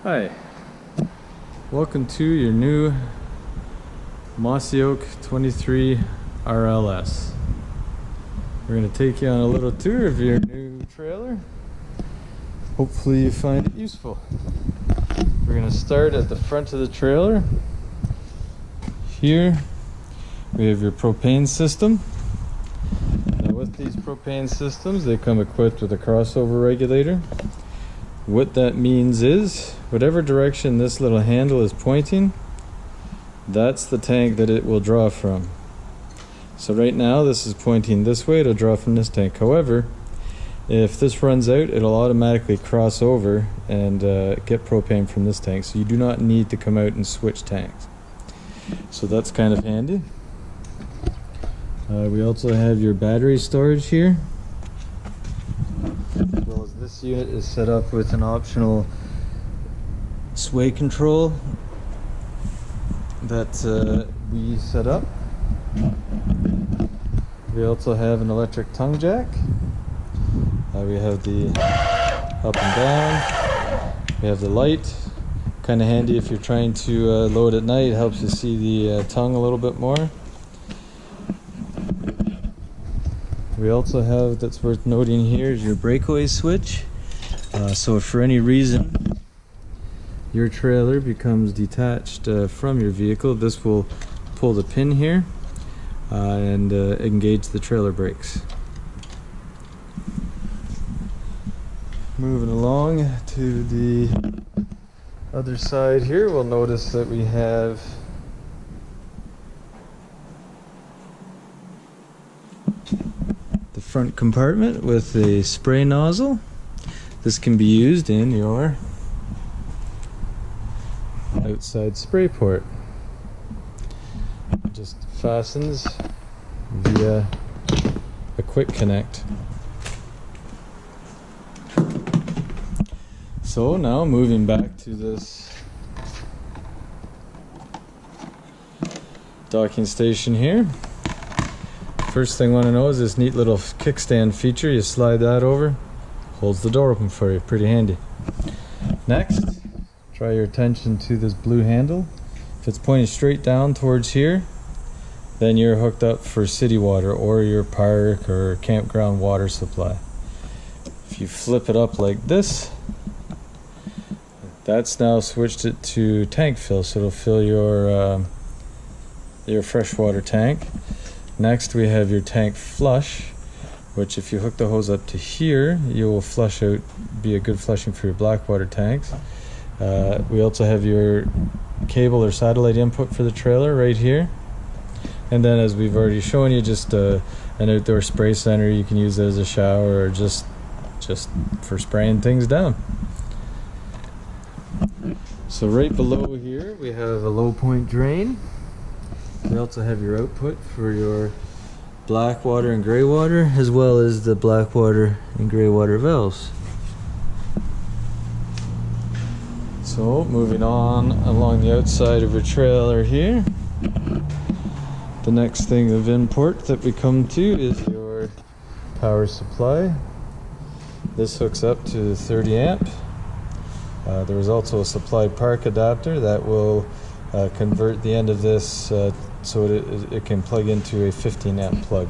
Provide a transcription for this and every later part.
Hi, welcome to your new Mossy Oak 23 RLS. We're going to take you on a little tour of your new trailer. Hopefully you find it useful. We're going to start at the front of the trailer. Here we have your propane system. Now with these propane systems, they come equipped with a crossover regulator. What that means is, whatever direction this little handle is pointing, that's the tank that it will draw from. So right now this is pointing this way, it'll draw from this tank. However, if this runs out, it'll automatically cross over and get propane from this tank. So you do not need to come out and switch tanks. So that's kind of handy. We also have your battery storage here. As well as this unit is set up with an optional sway control that we set up. We also have an electric tongue jack. We have the up and down. We have the light. Kind of handy if you're trying to load at night. It helps you see the tongue a little bit more. We also have, that's worth noting here, is your breakaway switch. So if for any reason your trailer becomes detached from your vehicle, this will pull the pin here and engage the trailer brakes. Moving along to the other side here, we'll notice that we have the front compartment with a spray nozzle. This can be used in your outside spray port. It just fastens via a quick connect. So now moving back to this docking station here. First thing I want to know is this neat little kickstand feature. You slide that over, holds the door open for you, pretty handy. Next, draw your attention to this blue handle. If it's pointing straight down towards here, then you're hooked up for city water or your park or campground water supply. If you flip it up like this, that's now switched it to tank fill, so it'll fill your freshwater tank. Next we have your tank flush, which if you hook the hose up to here, you will flush out, be a good flushing for your blackwater tanks. We also have your cable or satellite input for the trailer right here. And then, as we've already shown you, just an outdoor spray center. You can use it as a shower or just for spraying things down. So right below here we have a low point drain. We also have your output for your black water and gray water, as well as the black water and gray water valves. So moving on along the outside of your trailer here, the next thing of import that we come to is your power supply. This hooks up to 30 amp. There is also a supplied park adapter that will convert the end of this so it can plug into a 15 amp plug.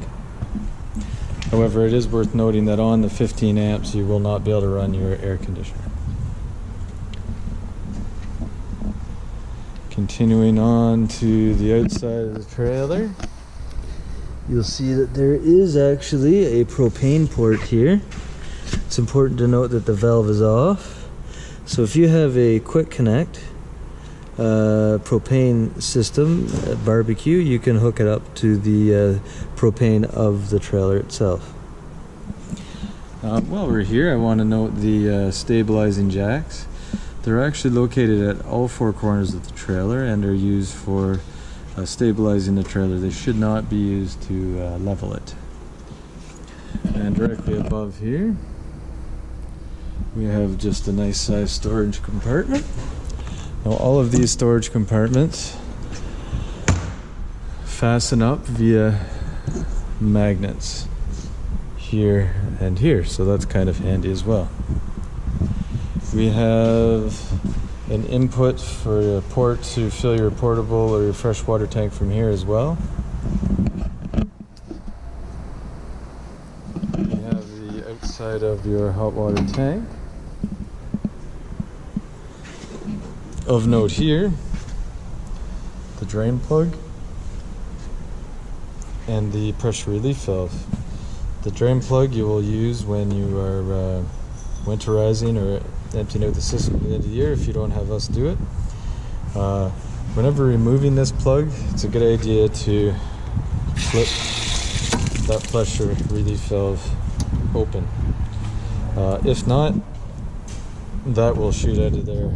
However, it is worth noting that on the 15 amps you will not be able to run your air conditioner. Continuing on to the outside of the trailer, you'll see that there is actually a propane port here. It's important to note that the valve is off. So if you have a quick connect propane system barbecue, you can hook it up to the propane of the trailer itself. While we're here, I want to note the stabilizing jacks. They're actually located at all four corners of the trailer and are used for stabilizing the trailer. They should not be used to level it. And directly above here we have just a nice size storage compartment. Now all of these storage compartments fasten up via magnets here and here, so that's kind of handy as well. We have an input for a port to fill your portable or your freshwater tank from here as well. You have the outside of your hot water tank. Of note here, the drain plug and the pressure relief valve. The drain plug you will use when you are winterizing or emptying out the system at the end of the year if you don't have us do it. Whenever removing this plug, it's a good idea to flip that pressure relief valve open. If not, that will shoot out of there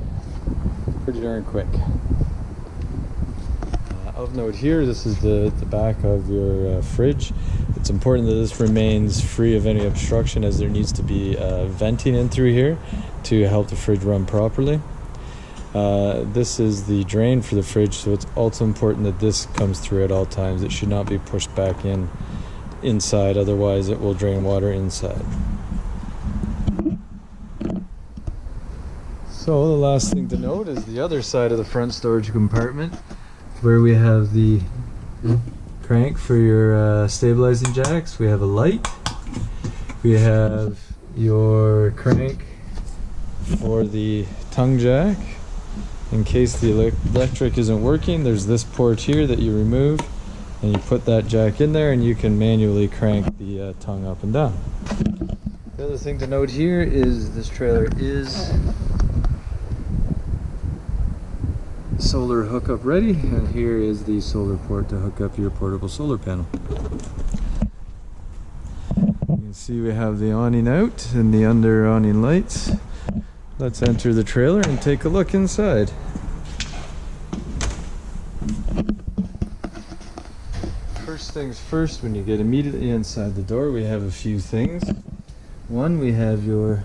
pretty darn quick. Of note here, this is the back of your fridge. It's important that this remains free of any obstruction, as there needs to be venting in through here to help the fridge run properly. This is the drain for the fridge, so it's also important that this comes through at all times. It should not be pushed back inside, otherwise it will drain water inside. So the last thing to note is the other side of the front storage compartment, where we have the crank for your stabilizing jacks. We have a light. We have your crank for the tongue jack. In case the electric isn't working, there's this port here that you remove, and you put that jack in there and you can manually crank the tongue up and down. The other thing to note here is this trailer is solar hookup ready, and here is the solar port to hook up your portable solar panel. You can see we have the awning out and the under awning lights. Let's enter the trailer and take a look inside. First things first, when you get immediately inside the door, we have a few things. One, we have your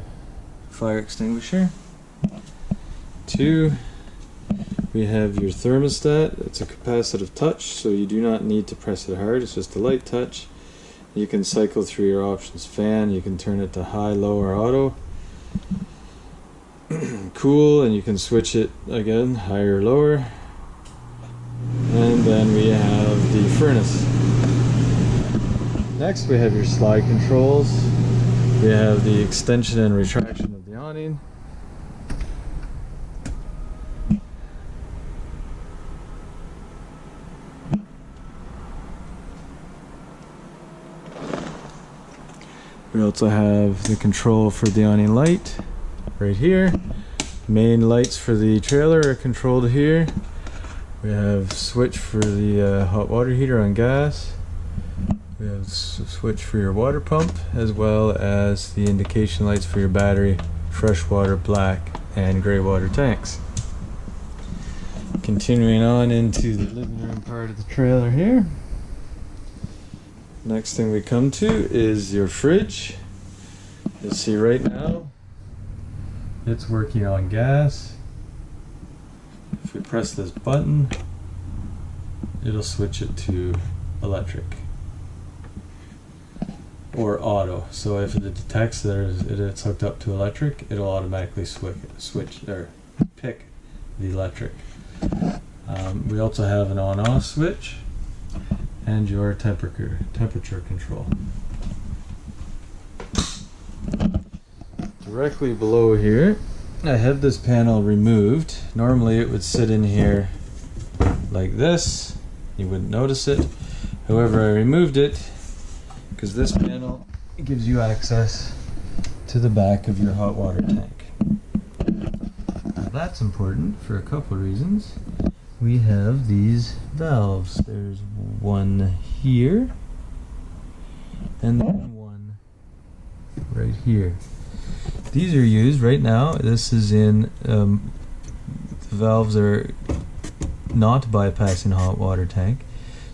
fire extinguisher. Two, we have your thermostat. It's a capacitive touch, so you do not need to press it hard. It's just a light touch. You can cycle through your options. Fan, you can turn it to high, low, or auto. Cool, and you can switch it again, higher or lower. And then we have the furnace. Next we have your slide controls. We have the extension and retraction of the awning. We also have the control for the awning light right here. Main lights for the trailer are controlled here. We have switch for the hot water heater on gas. We have switch for your water pump, as well as the indication lights for your battery, freshwater, black, and gray water tanks. Continuing on into the living room part of the trailer here. Next thing we come to is your fridge. You'll see right now it's working on gas. If we press this button, it'll switch it to electric or auto. So if it detects that it's hooked up to electric, it'll automatically switch or pick the electric. We also have an on-off switch and your temperature control. Directly below here, I have this panel removed. Normally it would sit in here like this. You wouldn't notice it. However, I removed it because this panel gives you access to the back of your hot water tank. Now that's important for a couple of reasons. We have these valves. There's one here and then one right here. These are used right now. This is in the valves are not bypassing hot water tank,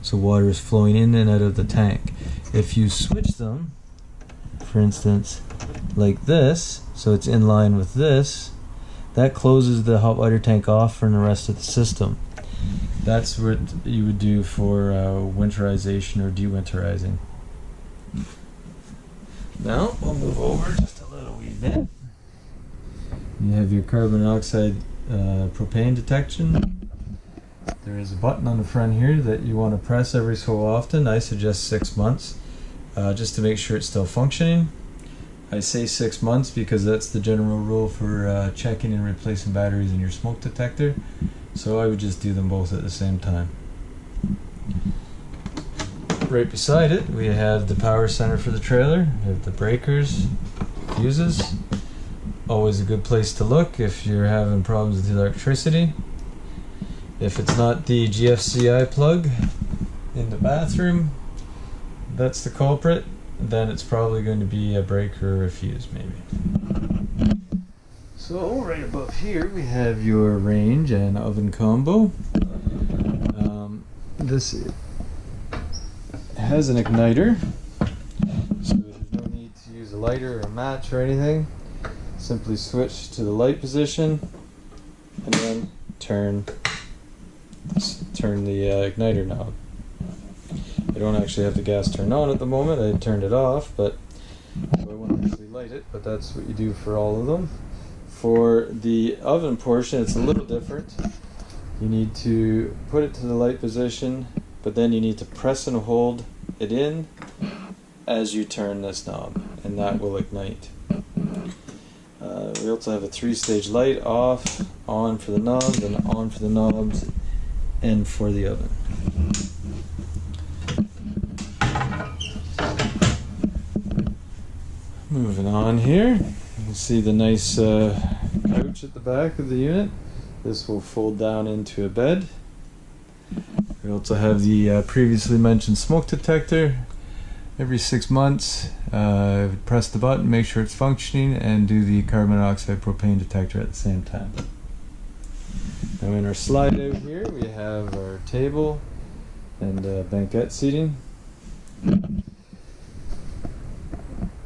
so water is flowing in and out of the tank. If you switch them, for instance, like this, so it's in line with this, that closes the hot water tank off from the rest of the system. That's what you would do for winterization or dewinterizing. Now we'll move over just a little wee bit. You have your carbon monoxide propane detection. There is a button on the front here that you want to press every so often. I suggest 6 months, just to make sure it's still functioning. I say 6 months because that's the general rule for checking and replacing batteries in your smoke detector. So I would just do them both at the same time. Right beside it, we have the power center for the trailer. We have the breakers, fuses. Always a good place to look if you're having problems with the electricity. If it's not the GFCI plug in the bathroom, that's the culprit. Then it's probably going to be a breaker or a fuse, maybe. So right above here we have your range and oven combo. This has an igniter, so there's no need to use a lighter or a match or anything. Simply switch to the light position and then turn the igniter knob. I don't actually have the gas turned on at the moment. I turned it off, but so I won't actually light it, but that's what you do for all of them. For the oven portion, it's a little different. You need to put it to the light position, but then you need to press and hold it in as you turn this knob, and that will ignite. We also have a 3-stage light: off, on for the knobs, and on for the knobs, and for the oven. Moving on here, you can see the nice couch at the back of the unit. This will fold down into a bed. We also have the previously mentioned smoke detector. Every 6 months, press the button, make sure it's functioning, and do the carbon monoxide propane detector at the same time. Now in our slide out here, we have our table and banquette seating.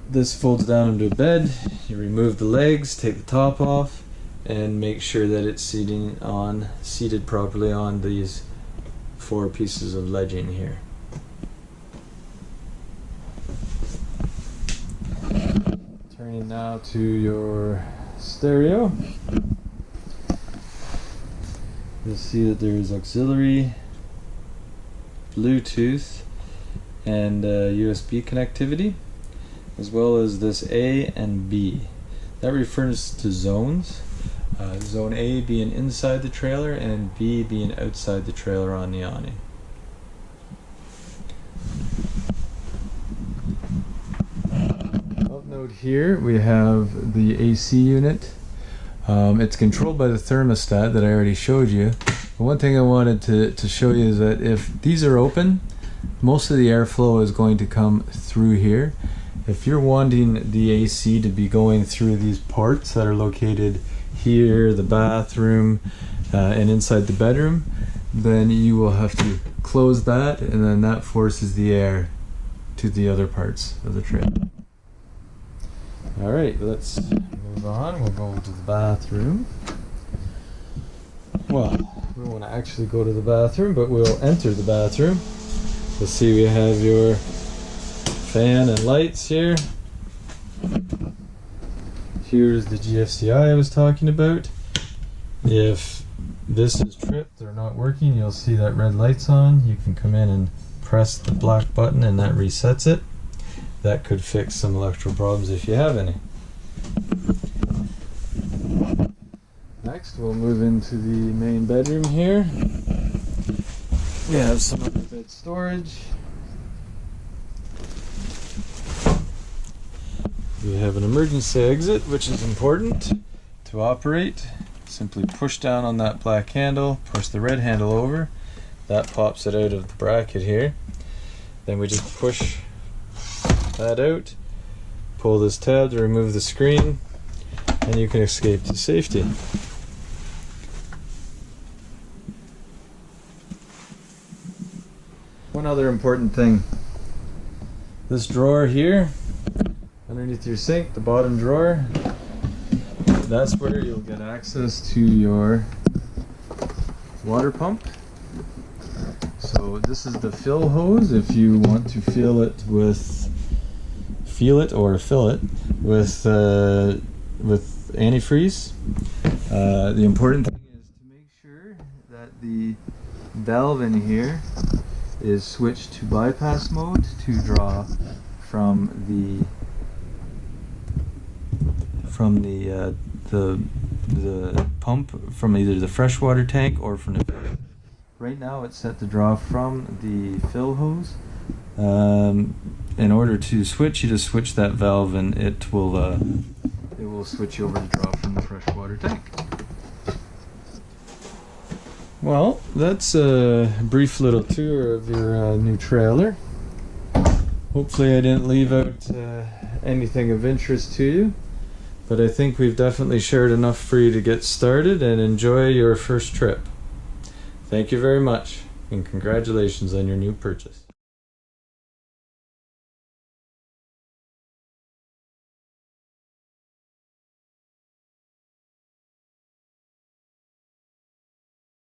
This folds down into a bed. You remove the legs, take the top off, and make sure that it's seated properly on these 4 pieces of ledging here. Turning now to your stereo. You'll see that there is auxiliary, Bluetooth, and USB connectivity, as well as this A and B. That refers to zones. Zone A being inside the trailer and B being outside the trailer on the awning. Of note here we have the AC unit. It's controlled by the thermostat that I already showed you. But one thing I wanted to show you is that if these are open, most of the airflow is going to come through here. If you're wanting the AC to be going through these ports that are located here, the bathroom, and inside the bedroom, then you will have to close that, and then that forces the air to the other parts of the trailer. Alright, let's move on. We'll go to the bathroom. Well, we won't actually go to the bathroom, but we'll enter the bathroom. You'll see we have your fan and lights here. Here's the GFCI I was talking about. If this is tripped or not working, you'll see that red light's on. You can come in and press the black button and that resets it. That could fix some electrical problems if you have any. Next, we'll move into the main bedroom here. We have some other bed storage. We have an emergency exit, which is important to operate. Simply push down on that black handle, push the red handle over. That pops it out of the bracket here. Then we just push that out, pull this tab to remove the screen, and you can escape to safety. One other important thing. This drawer here, underneath your sink, the bottom drawer, that's where you'll get access to your water pump. So this is the fill hose if you want to fill it with antifreeze. The important thing is to make sure that the valve in here is switched to bypass mode to draw from the pump from either the freshwater tank or from the filter. Right now it's set to draw from the fill hose. In order to switch, you just switch that valve and it will switch you over to draw from the freshwater tank. Well, that's a brief little tour of your new trailer. Hopefully I didn't leave out anything of interest to you, but I think we've definitely shared enough for you to get started and enjoy your first trip. Thank you very much, and congratulations on your new purchase.